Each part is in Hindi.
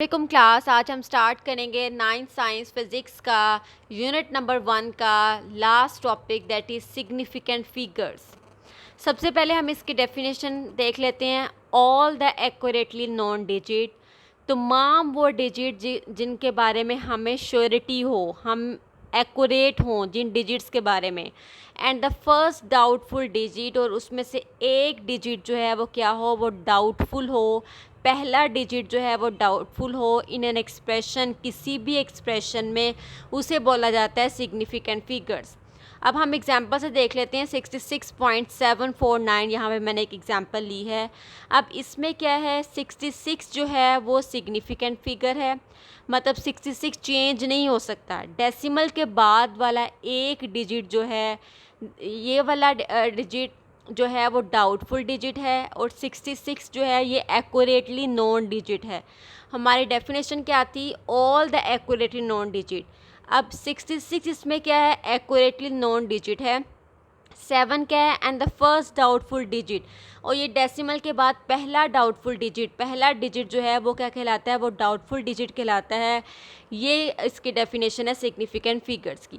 वालेकुम क्लास। आज हम स्टार्ट करेंगे 9th साइंस फिज़िक्स का यूनिट नंबर 1 का last topic that is significant figures. सबसे पहले हम इसकी डेफिनेशन देख लेते हैं। All the accurately known digit, तमाम वो डिजिट जिनके बारे में हमें श्योरिटी हो, हम एक्यूरेट हों जिन डिजिट्स के बारे में, and the first doubtful digit, और उसमें से एक डिजिट जो है वो क्या हो, वो डाउटफुल हो। पहला डिजिट जो है वो डाउटफुल हो इन एन एक्सप्रेशन, किसी भी एक्सप्रेशन में, उसे बोला जाता है सिग्निफिकेंट फिगर्स। अब हम एग्जांपल से देख लेते हैं। 66.749 यहाँ पे मैंने एक एग्जांपल ली है। अब इसमें क्या है, 66 जो है वो सिग्निफिकेंट फिगर है, मतलब 66 चेंज नहीं हो सकता। डेसिमल के बाद वाला एक डिजिट जो है, ये वाला डिजिट जो है वो डाउटफुल डिजिट है, और 66 जो है ये एक्यूरेटली नोन डिजिट है। हमारी डेफिनेशन क्या थी, all the accurately known digit. अब 66 इसमें क्या है, एक्यूरेटली नोन डिजिट है। 7 क्या है, and the first doubtful digit, और ये डेसिमल के बाद पहला डाउटफुल डिजिट, पहला डिजिट जो है वो क्या कहलाता है, वो डाउटफुल डिजिट कहलाता है। ये इसकी डेफिनेशन है सिग्निफिकेंट फिगर्स की।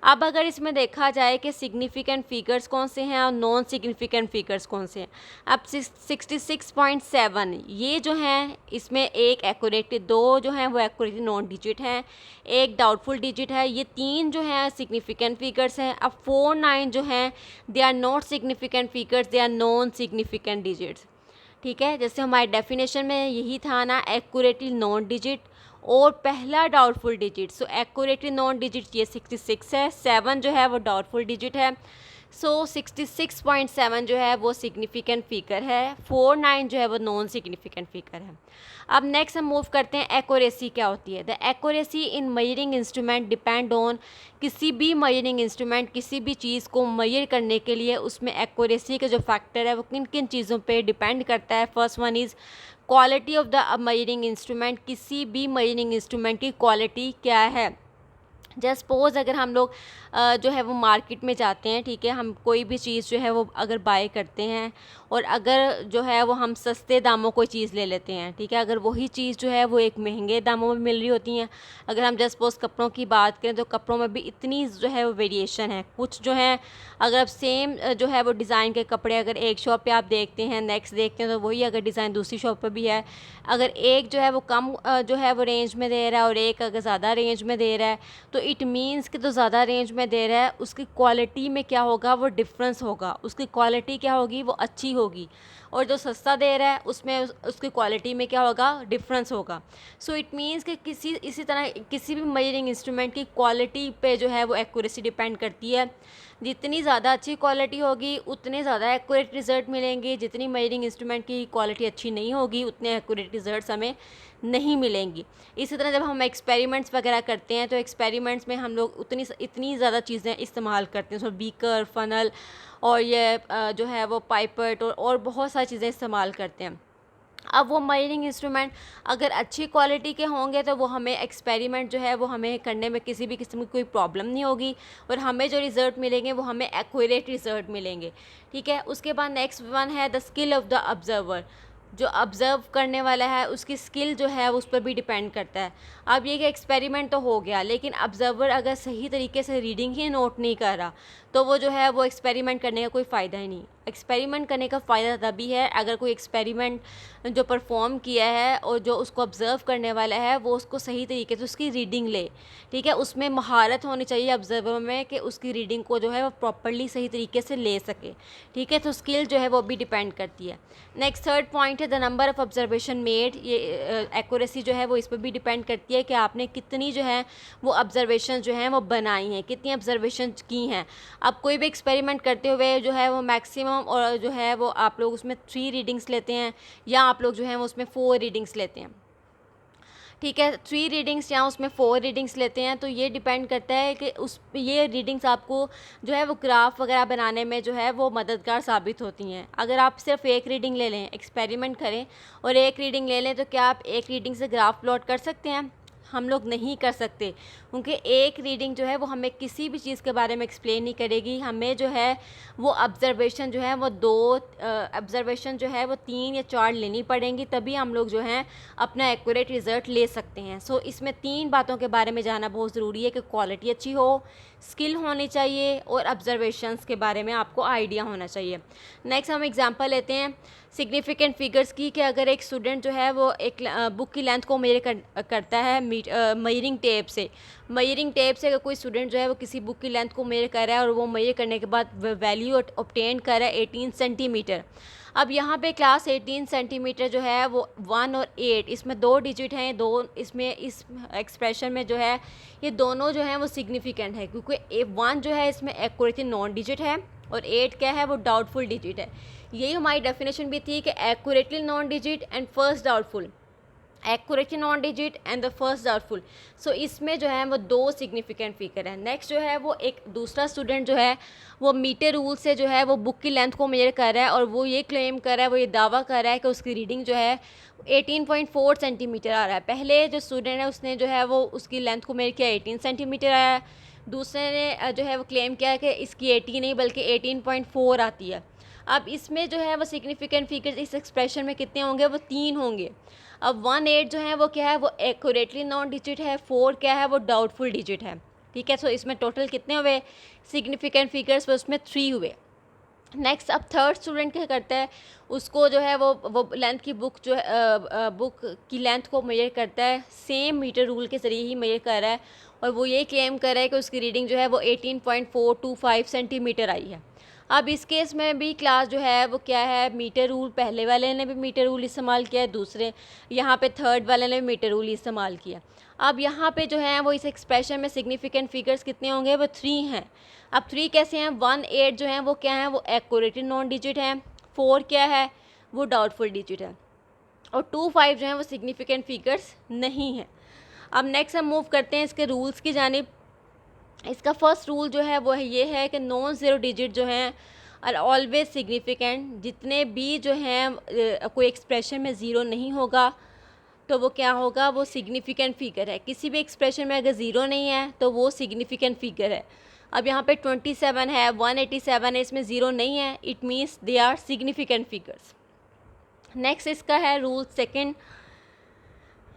अब अगर इसमें देखा जाए कि सिग्निफिकेंट फिगर्स कौन से हैं और नॉन सिग्निफिकेंट फिगर्स कौन से हैं। अब 66.7 ये जो हैं, इसमें एक एक्यूरेट, दो जो हैं वो एक्यूरेट नॉन डिजिट हैं, एक डाउटफुल डिजिट है। ये तीन जो हैं सिग्निफिकेंट फिगर्स हैं। अब 49 जो हैं, they are not significant figures, they are non significant digits. ठीक है, जैसे हमारी डेफिनेशन में यही था ना, एक्यूरेटली नॉन डिजिट और पहला डाउटफुल डिजिट। सो एक्यूरेटली नॉन डिजिट ये 66 है, 7 जो है वो डाउटफुल डिजिट है। सो 66.7 जो है वो सिग्निफिकेंट फिगर है, 49 जो है वो नॉन सिग्निफिकेंट फिगर है। अब नेक्स्ट हम मूव करते हैं, एक्यूरेसी क्या होती है। The accuracy in measuring instrument depend on, किसी भी मेजरिंग इंस्ट्रूमेंट, किसी भी चीज़ को मेजर करने के लिए उसमें एक्यूरेसी का जो फैक्टर है वो किन किन चीज़ों पे डिपेंड करता है। First one is quality of the measuring instrument, किसी भी मेजरिंग इंस्ट्रूमेंट की क्वालिटी क्या है। जस्ट सपोज अगर हम लोग जो है वो मार्केट में जाते हैं, ठीक है, हम कोई भी चीज़ जो है वो अगर बाय करते हैं, और अगर जो है वो हम सस्ते दामों कोई चीज़ ले लेते हैं, ठीक है, अगर वही चीज़ जो है वो एक महंगे दामों में मिल रही होती हैं। अगर हम जस्ट सपोज कपड़ों की बात करें तो कपड़ों में भी इतनी जो है वो वेरिएशन है। कुछ जो है, अगर आप सेम जो है वो डिज़ाइन के कपड़े अगर एक शॉप पे आप देखते हैं, नेक्स्ट देखते हैं तो वही अगर डिज़ाइन दूसरी शॉप पे भी है, अगर एक जो है वो कम जो है वो रेंज में दे रहा है और एक अगर ज़्यादा रेंज में दे रहा है, तो इट मीन्स कि तो ज़्यादा रेंज में दे रहा है उसकी क्वालिटी में क्या होगा, वो डिफरेंस होगा, उसकी क्वालिटी क्या होगी, वो अच्छी होगी। और जो सस्ता दे रहा है उसमें उसकी क्वालिटी में क्या होगा, डिफरेंस होगा। सो इट मीन्स कि इसी तरह किसी भी मेजरिंग इंस्ट्रूमेंट की क्वालिटी पे जो है वो एक्यूरेसी डिपेंड करती है। जितनी ज़्यादा अच्छी क्वालिटी होगी उतने ज़्यादा एक्यूरेट रिजल्ट मिलेंगे, जितनी मेजरिंग इंस्ट्रूमेंट की क्वालिटी अच्छी नहीं होगी उतने एक्यूरेट रिजल्ट्स हमें नहीं मिलेंगी। इसी तरह जब हम एक्सपेरिमेंट्स वगैरह करते हैं तो एक्सपेरिमेंट्स में हम लोग इतनी ज़्यादा चीज़ें इस्तेमाल करते हैं, उसमें बीकर, फनल और ये जो है वो पाइपेट और बहुत सारी चीज़ें इस्तेमाल करते हैं। अब वो मेजरिंग इंस्ट्रूमेंट अगर अच्छी क्वालिटी के होंगे तो वो हमें एक्सपेरिमेंट जो है वो हमें करने में किसी भी किस्म की कोई प्रॉब्लम नहीं होगी, और हमें जो रिज़ल्ट मिलेंगे वो हमें एक्यूरेट रिज़ल्ट मिलेंगे। ठीक है, उसके बाद नेक्स्ट वन है the skill of the observer. जो ऑब्ज़र्व करने वाला है उसकी स्किल जो है उस पर भी डिपेंड करता है। अब ये कि एक्सपेरिमेंट तो हो गया, लेकिन ऑब्ज़र्वर अगर सही तरीके से रीडिंग ही नोट नहीं कर रहा तो वो जो है वो एक्सपेरिमेंट करने का कोई फ़ायदा ही नहीं। एक्सपेरिमेंट करने का फ़ायदा तभी है अगर कोई एक्सपेरिमेंट जो परफॉर्म किया है और जो उसको ऑब्ज़र्व करने वाला है वो उसको सही तरीके से उसकी रीडिंग ले। ठीक है, उसमें महारत होनी चाहिए ऑब्ज़र्वर में कि उसकी रीडिंग को जो है वो प्रॉपर्ली सही तरीके से ले सके। ठीक है, तो स्किल जो है वो भी डिपेंड करती है। नेक्स्ट थर्ड पॉइंट है the number of observation made. ये एक्यूरेसी जो है वो इस पर भी डिपेंड करती है कि आपने कितनी जो है वो ऑब्जर्वेशन जो हैं वो बनाई हैं, कितनी ऑब्जर्वेशन की हैं। अब कोई भी एक्सपेरिमेंट करते हुए जो है वो मैक्सिमम और जो है वो आप लोग उसमें 3 रीडिंग्स लेते हैं या आप लोग जो हैं वो उसमें 4 रीडिंग्स लेते हैं। ठीक है, 3 रीडिंग्स या उसमें 4 रीडिंग्स लेते हैं, तो ये डिपेंड करता है कि ये रीडिंग्स आपको जो है वो ग्राफ वगैरह बनाने में जो है वो मददगार साबित होती हैं। अगर आप सिर्फ एक रीडिंग ले लें, एक्सपेरिमेंट करें और एक रीडिंग ले लें, तो क्या आप एक रीडिंग से ग्राफ प्लॉट कर सकते हैं? हम लोग नहीं कर सकते, क्योंकि एक रीडिंग जो है वो हमें किसी भी चीज़ के बारे में एक्सप्लेन नहीं करेगी। हमें जो है वो ऑब्ज़र्वेशन जो है वो ऑब्ज़र्वेशन जो है वो 3 या 4 लेनी पड़ेंगी, तभी हम लोग जो हैं अपना एक्यूरेट रिज़ल्ट ले सकते हैं। सो इसमें 3 बातों के बारे में जानना बहुत ज़रूरी है कि क्वालिटी अच्छी हो, स्किल होनी चाहिए और ऑब्ज़र्वेशंस के बारे में आपको आइडिया होना चाहिए। नेक्स्ट हम एग्जांपल लेते हैं सिग्निफिकेंट फिगर्स की, कि अगर एक स्टूडेंट जो है वो एक बुक की लेंथ को मेजर करता है मेजरिंग टेप से। अगर कोई स्टूडेंट जो है वो किसी बुक की लेंथ को मेजर कर रहा है और वो मेजर करने के बाद वैल्यू ऑब्टेन कर रहा है 18 सेंटीमीटर। अब यहाँ पे क्लास 18 सेंटीमीटर जो है वो 1 और 8 इसमें 2 डिजिट हैं, इसमें इस एक्सप्रेशन में जो है ये दोनों जो हैं वो सिग्निफिकेंट है, क्योंकि 1 जो है इसमें एक्यूरेटली नॉन डिजिट है और 8 क्या है वो डाउटफुल डिजिट है। यही हमारी डेफिनेशन भी थी कि accurately known digit and first doubtful, accurately known digit and the first doubtful. So इसमें जो है वो 2 सिग्निफिकेंट फिगर है। नेक्स्ट जो है वो एक दूसरा स्टूडेंट जो है वो मीटर रूल से जो है वो बुक की लेंथ को मेजर कर रहा है और वो ये क्लेम कर रहा है, वो ये दावा कर रहा है कि उसकी रीडिंग जो है 18.4 सेंटीमीटर आ रहा है। पहले जो स्टूडेंट है उसने जो है वो उसकी लेंथ को मेजर किया 18 सेंटीमीटर आया है, दूसरे ने जो है वो क्लेम किया कि इसकी 80 नहीं बल्कि 18.4 आती है। अब इसमें जो है वो सिग्निफिकेंट फिगर्स इस एक्सप्रेशन में कितने होंगे, वो 3 होंगे। अब 1 8 जो है वो क्या है वो एक्यूरेटली नॉन डिजिट है, 4 क्या है वो डाउटफुल डिजिट है, ठीक है। सो इसमें टोटल कितने हुए सिग्निफिकेंट फिगर्स, वो उसमें 3 हुए। नेक्स्ट अब थर्ड स्टूडेंट क्या करता है, उसको जो है वो लेंथ की बुक जो है बुक की लेंथ को मेजर करता है, सेम मीटर रूल के ज़रिए ही मेजर कर रहा है और वो ये क्लेम कर रहा है कि उसकी रीडिंग जो है वो 18.425 सेंटीमीटर आई है। अब इस केस में भी क्लास जो है वो क्या है, मीटर रूल, पहले वाले ने भी मीटर रूल इस्तेमाल किया है, दूसरे यहाँ पे थर्ड वाले ने भी मीटर रूल इस्तेमाल किया। अब यहाँ पे जो है वो इस एक्सप्रेशन में सिग्निफिकेंट फिगर्स कितने होंगे, वो 3 हैं। अब 3 कैसे हैं, 1 8 जो है वो क्या है वो एक्यूरेटली नॉन डिजिट है, 4 क्या है वो डाउटफुल डिजिट है और 2 5 जो है वो सिग्निफिकेंट फिगर्स नहीं है। अब नेक्स्ट हम मूव करते हैं इसके रूल्स की जानिब। इसका फर्स्ट रूल जो है वो ये है कि नॉन ज़ीरो डिजिट जो हैं आर ऑलवेज सिग्निफिकेंट। जितने भी जो हैं कोई एक्सप्रेशन में ज़ीरो नहीं होगा तो वो क्या होगा, वो सिग्निफिकेंट फिगर है। किसी भी एक्सप्रेशन में अगर ज़ीरो नहीं है तो वो सिग्निफिकेंट फिगर है। अब यहाँ पे 27 है, 187 है, इसमें ज़ीरो नहीं है, it means they are significant figures. Next इसका है rule second,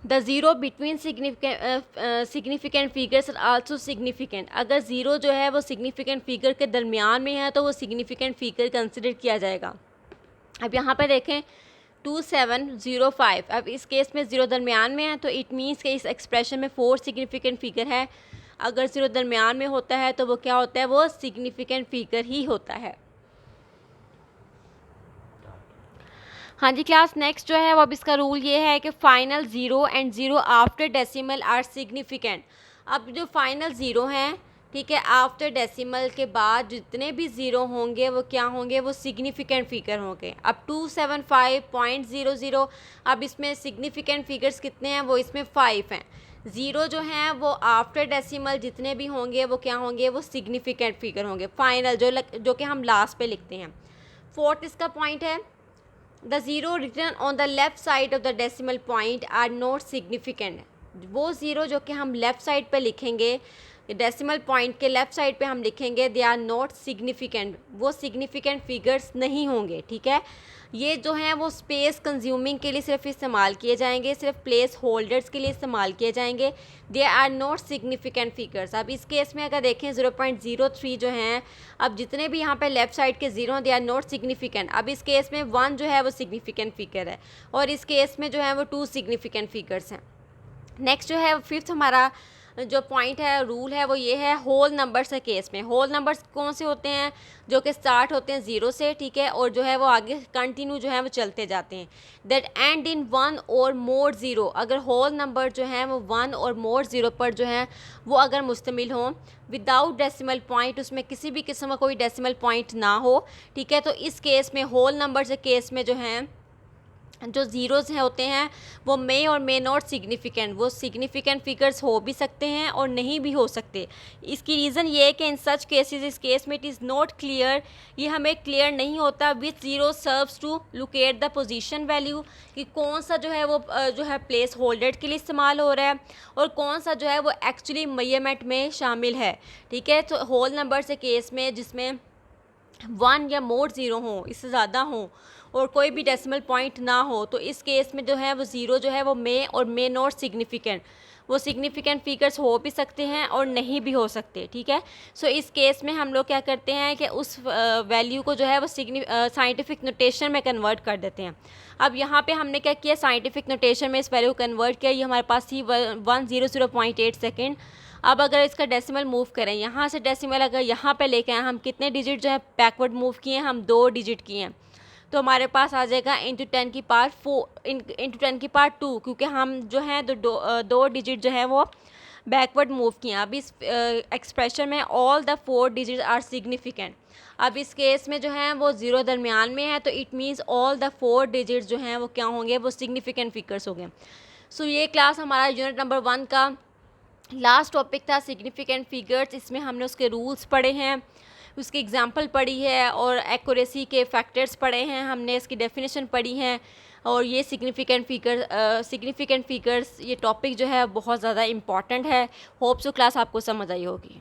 the zero between significant figures are also significant. अगर ज़ीरो जो है वो सिग्निफिकेंट फिगर के दरमियान में है तो वो सिग्निफिकेंट फिगर कंसिडर किया जाएगा। अब यहाँ पर देखें 2705, अब इस केस में ज़ीरो दरमियान में है तो इट मीन्स कि इस एक्सप्रेशन में 4 सिग्निफिकेंट फिगर है। अगर ज़ीरो दरमियान में होता है तो वो क्या होता है, वो सिग्निफिकेंट फिगर ही होता है। हाँ जी क्लास, नेक्स्ट जो है वो अब इसका रूल ये है कि final zero and zero after decimal are significant. अब जो फाइनल ज़ीरो हैं, ठीक है, आफ्टर डेसिमल के बाद जितने भी ज़ीरो होंगे वो क्या होंगे, वो सिग्निफिकेंट फिगर होंगे। अब 275.00, अब इसमें सिग्निफिकेंट फिगर्स कितने हैं, वो इसमें 5 हैं। ज़ीरो जो हैं वो आफ्टर डेसिमल जितने भी होंगे वो क्या होंगे, वो सिग्निफिकेंट फिगर होंगे। फाइनल जो कि हम लास्ट पे लिखते हैं। फोर्थ इसका पॉइंट है, the zero written on the left side of the decimal point are not significant. वो ज़ीरो जो कि हम लेफ़्ट साइड पे लिखेंगे, डेसिमल पॉइंट के लेफ़्ट साइड पे हम लिखेंगे, दे आर नॉट सिग्निफिकेंट, वो सिग्निफिकेंट फिगर्स नहीं होंगे, ठीक है। ये जो हैं वो स्पेस कंज्यूमिंग के लिए सिर्फ इस्तेमाल किए जाएंगे, सिर्फ प्लेस होल्डर्स के लिए इस्तेमाल किए जाएंगे, they are not significant figures. अब इस केस में अगर देखें 0.03 जो हैं, अब जितने भी यहाँ पे लेफ़्ट साइड के zero they are not significant. अब इस केस में 1 जो है वो सिग्निफिकेंट फिगर है और इस केस में जो है वो 2 सिग्निफिकेंट फिगर्स हैं। नेक्स्ट जो है फिफ्थ हमारा जो पॉइंट है, रूल है, वो ये है होल नंबर्स के केस में। होल नंबर्स कौन से होते हैं, जो कि स्टार्ट होते हैं 0 से, ठीक है, और जो है वो आगे कंटिन्यू जो है वो चलते जाते हैं। दैट एंड इन 1 और मोर ज़ीरो। अगर होल नंबर जो हैं वो 1 और मोर ज़ीरो पर जो हैं वो अगर मुश्तमिल हों, विदाउट डेसिमल पॉइंट, उसमें किसी भी किस्म का कोई डेसिमल पॉइंट ना हो, ठीक है, तो इस केस में होल नंबर के केस में जो हैं जो ज़ीरोज़ हैं होते हैं वो मे और मे नॉट सिग्निफिकेंट, वो सिग्निफिकेंट फिगर्स हो भी सकते हैं और नहीं भी हो सकते। इसकी रीज़न ये है कि इन सच केसेस, इस केस में इट इज़ नॉट क्लियर, ये हमें क्लियर नहीं होता which zero serves to locate the position value, कि कौन सा जो है वो जो है प्लेस होल्डर के लिए इस्तेमाल हो रहा है और कौन सा जो है वो एक्चुअली मेजरमेंट में शामिल है। ठीक है, तो होल नंबर से केस में जिसमें 1 या मोर ज़ीरो हों, इससे ज़्यादा हों और कोई भी डेसिमल पॉइंट ना हो, तो इस केस में जो है वो ज़ीरो जो है वो मे और मे नॉट सिग्निफिकेंट, वो सिग्निफिकेंट फिगर्स हो भी सकते हैं और नहीं भी हो सकते। ठीक है, सो इस केस में हम लोग क्या करते हैं कि उस वैल्यू को जो है वो साइंटिफिक नोटेशन में कन्वर्ट कर देते हैं। अब यहाँ पे हमने क्या किया, साइंटिफिक नोटेशन में इस वैल्यू को कन्वर्ट किया, ये हमारे पास थी 100.8 सेकेंड। अब अगर इसका डेसिमल मूव करें, यहाँ से डेसिमल अगर यहाँ पे लेके आए, हम कितने डिजिट जो है बैकवर्ड मूव किए हैं, हम 2 डिजिट किए हैं, तो हमारे पास आ जाएगा इंटू 10 की पावर 4 इंटू 10 की पावर 2, क्योंकि हम जो है दो डिजिट जो है वो बैकवर्ड मूव किए हैं। अब इस एक्सप्रेशन में all the 4 digit are significant. अब इस केस में जो है वो ज़ीरो दरमियान में है, तो it means all the 4 digit जो हैं वो क्या होंगे, वो सिग्निफिकेंट फिगर्स हो गए। सो ये क्लास हमारा यूनिट नंबर 1 का लास्ट टॉपिक था, सिग्निफिकेंट फिगर्स। इसमें हमने उसके रूल्स पढ़े हैं, उसकी एग्जांपल पढ़ी है और एक्यूरेसी के फैक्टर्स पढ़े हैं, हमने इसकी डेफिनेशन पढ़ी है। और ये सिग्निफिकेंट फिगर्स ये टॉपिक जो है बहुत ज़्यादा इम्पॉर्टेंट है। होप सो क्लास आपको समझ आई होगी।